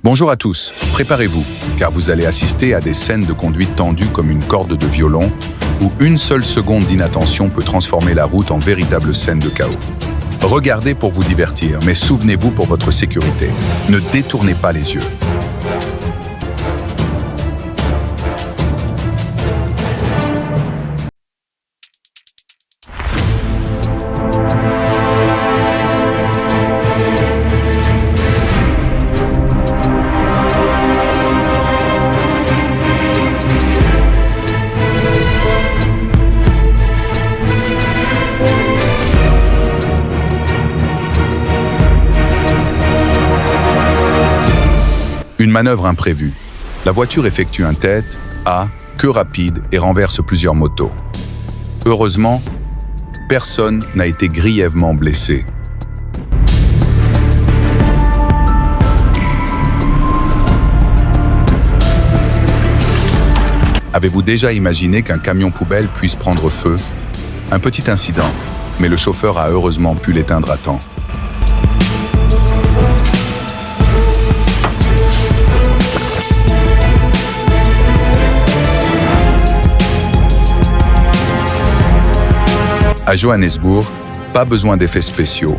Bonjour à tous, préparez-vous, car vous allez assister à des scènes de conduite tendues comme une corde de violon, où une seule seconde d'inattention peut transformer la route en véritable scène de chaos. Regardez pour vous divertir, mais souvenez-vous pour votre sécurité, ne détournez pas les yeux. Une manœuvre imprévue. La voiture effectue un tête, A, queue rapide et renverse plusieurs motos. Heureusement, personne n'a été grièvement blessé. Avez-vous déjà imaginé qu'un camion poubelle puisse prendre feu? Un petit incident, mais le chauffeur a heureusement pu l'éteindre à temps. À Johannesburg, pas besoin d'effets spéciaux.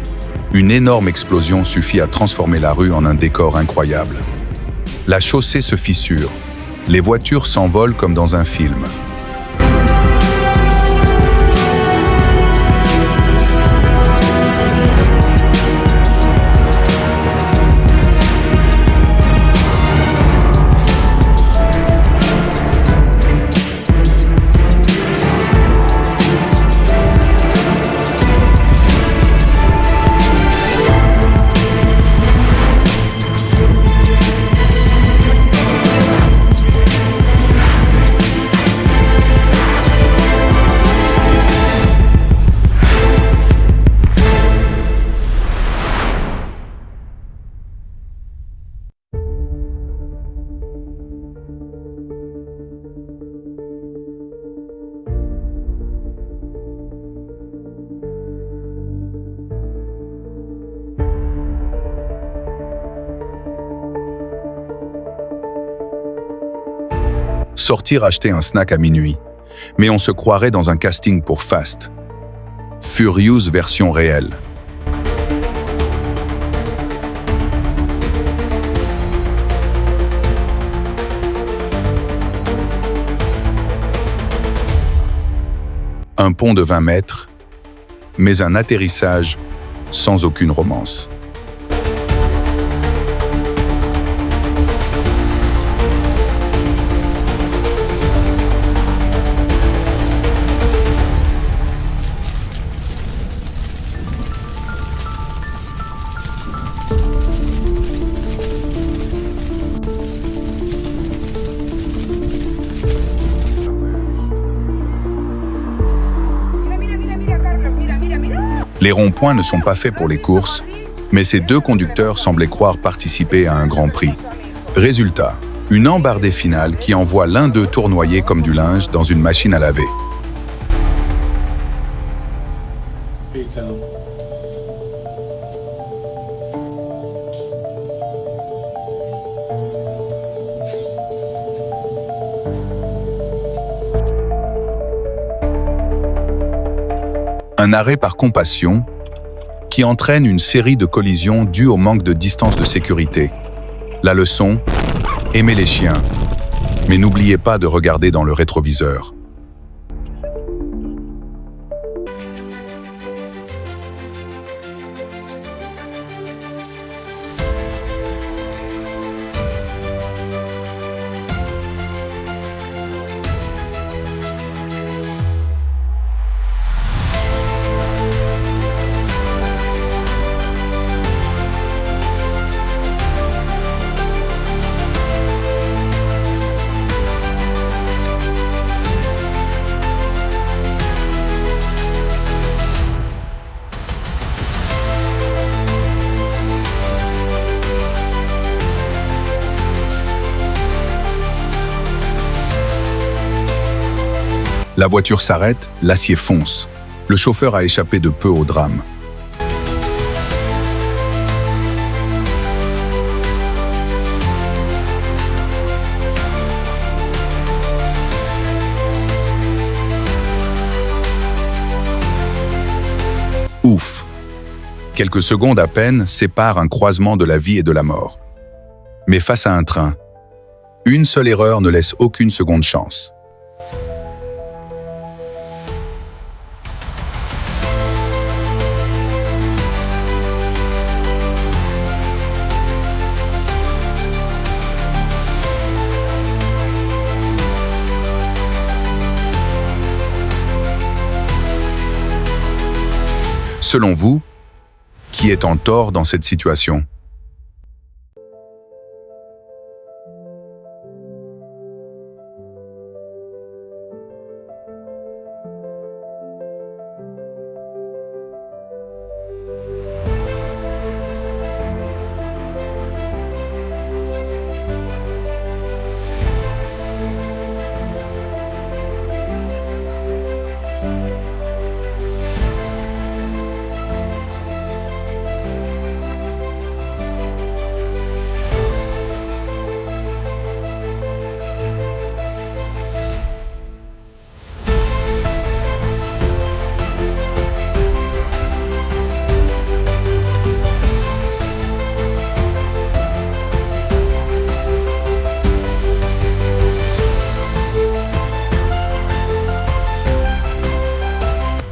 Une énorme explosion suffit à transformer la rue en un décor incroyable. La chaussée se fissure. Les voitures s'envolent comme dans un film. Sortir acheter un snack à minuit, mais on se croirait dans un casting pour Fast. Furious version réelle. Un pont de 20 mètres, mais un atterrissage sans aucune romance. Les ronds-points ne sont pas faits pour les courses, mais ces deux conducteurs semblaient croire participer à un grand prix. Résultat, une embardée finale qui envoie l'un d'eux tournoyer comme du linge dans une machine à laver. Un arrêt par compassion qui entraîne une série de collisions dues au manque de distance de sécurité. La leçon, aimez les chiens, mais n'oubliez pas de regarder dans le rétroviseur. La voiture s'arrête, l'acier fonce. Le chauffeur a échappé de peu au drame. Ouf! Quelques secondes à peine séparent un croisement de la vie et de la mort. Mais face à un train, une seule erreur ne laisse aucune seconde chance. Selon vous, qui est en tort dans cette situation?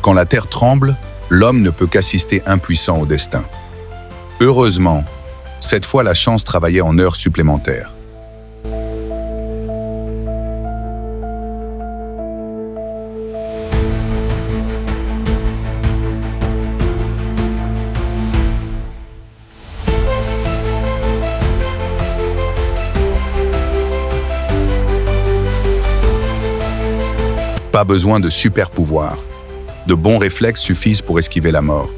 Quand la terre tremble, l'homme ne peut qu'assister impuissant au destin. Heureusement, cette fois la chance travaillait en heures supplémentaires. Pas besoin de super pouvoirs. De bons réflexes suffisent pour esquiver la mort.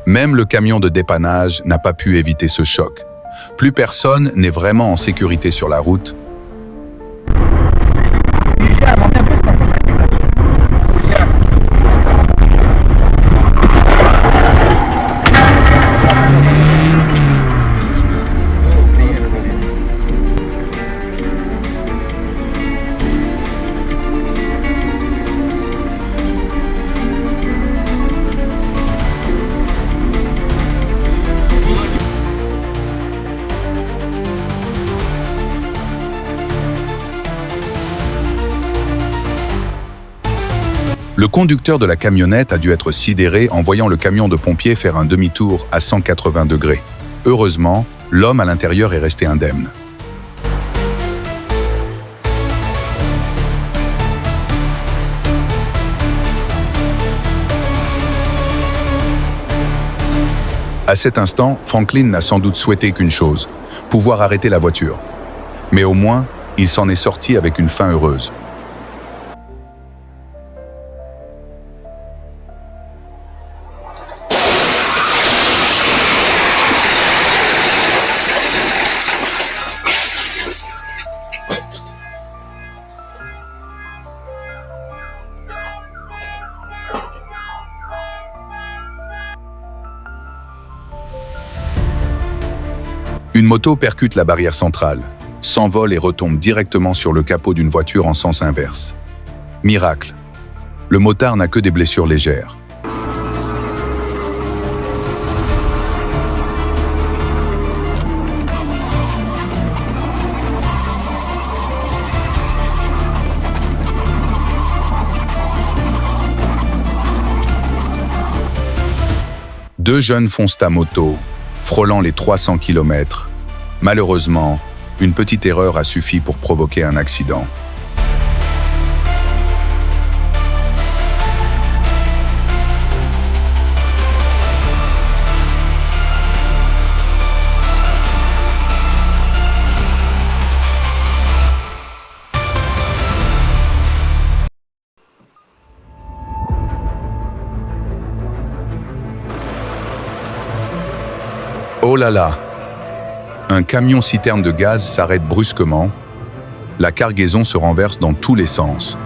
Même le camion de dépannage n'a pas pu éviter ce choc. Plus personne n'est vraiment en sécurité sur la route. Le conducteur de la camionnette a dû être sidéré en voyant le camion de pompiers faire un demi-tour à 180 degrés. Heureusement, l'homme à l'intérieur est resté indemne. À cet instant, Franklin n'a sans doute souhaité qu'une chose, pouvoir arrêter la voiture. Mais au moins, il s'en est sorti avec une fin heureuse. Une moto percute la barrière centrale, s'envole et retombe directement sur le capot d'une voiture en sens inverse. Miracle. Le motard n'a que des blessures légères. Deux jeunes foncent à moto, frôlant les 300 km. Malheureusement, une petite erreur a suffi pour provoquer un accident. Oh là là! Un camion-citerne de gaz s'arrête brusquement. La cargaison se renverse dans tous les sens.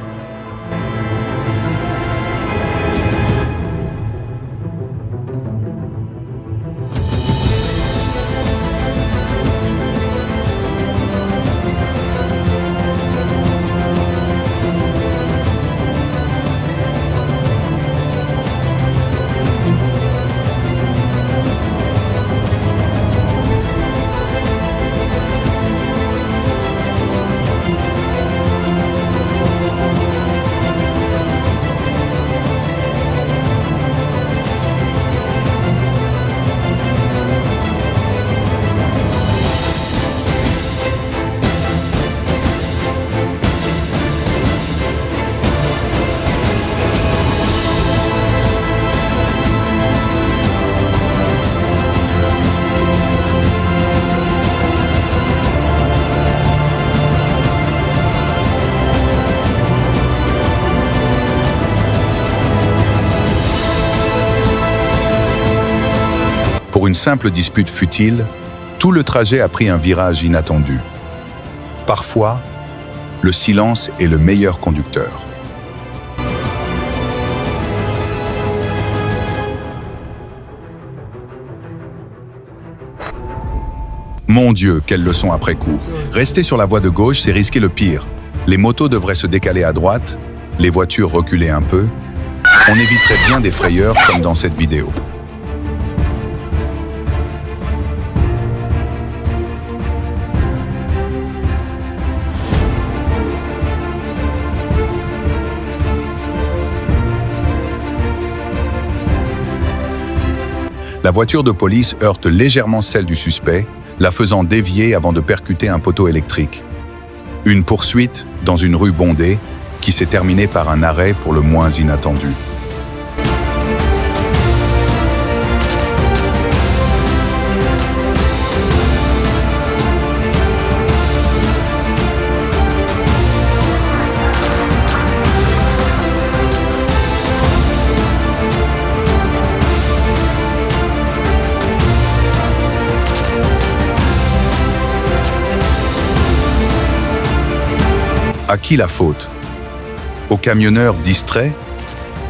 Pour une simple dispute futile, tout le trajet a pris un virage inattendu. Parfois, le silence est le meilleur conducteur. Mon Dieu, quelle leçon après coup. Rester sur la voie de gauche, c'est risquer le pire. Les motos devraient se décaler à droite, les voitures reculer un peu. On éviterait bien des frayeurs comme dans cette vidéo. La voiture de police heurte légèrement celle du suspect, la faisant dévier avant de percuter un poteau électrique. Une poursuite dans une rue bondée qui s'est terminée par un arrêt pour le moins inattendu. À qui la faute? Au camionneur distrait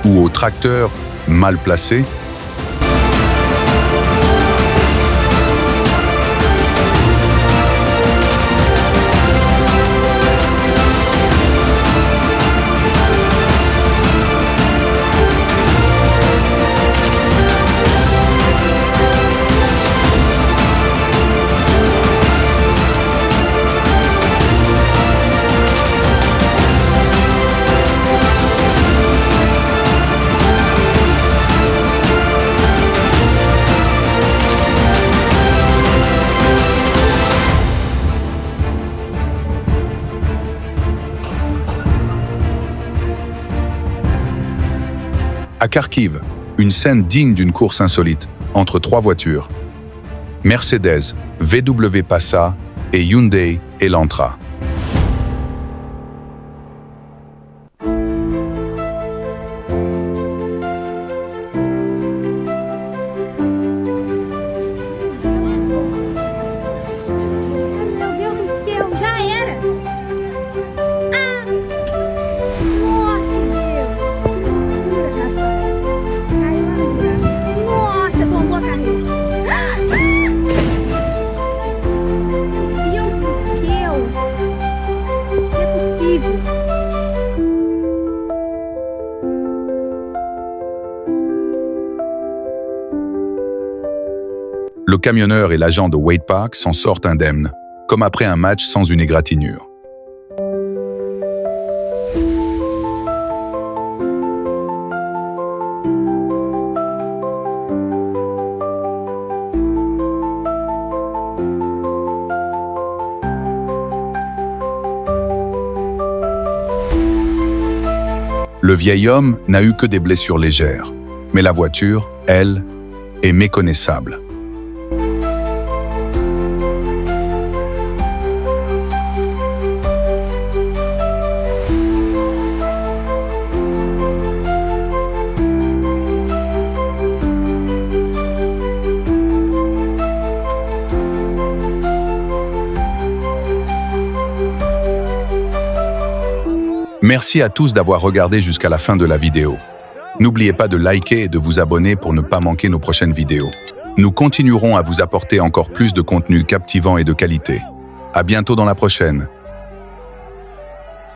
ou au tracteur mal placé? À Kharkiv, une scène digne d'une course insolite entre trois voitures. Mercedes, VW Passat et Hyundai Elantra. Le camionneur et l'agent de Wade Park s'en sortent indemnes, comme après un match sans une égratignure. Le vieil homme n'a eu que des blessures légères, mais la voiture, elle, est méconnaissable. Merci à tous d'avoir regardé jusqu'à la fin de la vidéo. N'oubliez pas de liker et de vous abonner pour ne pas manquer nos prochaines vidéos. Nous continuerons à vous apporter encore plus de contenu captivant et de qualité. À bientôt dans la prochaine.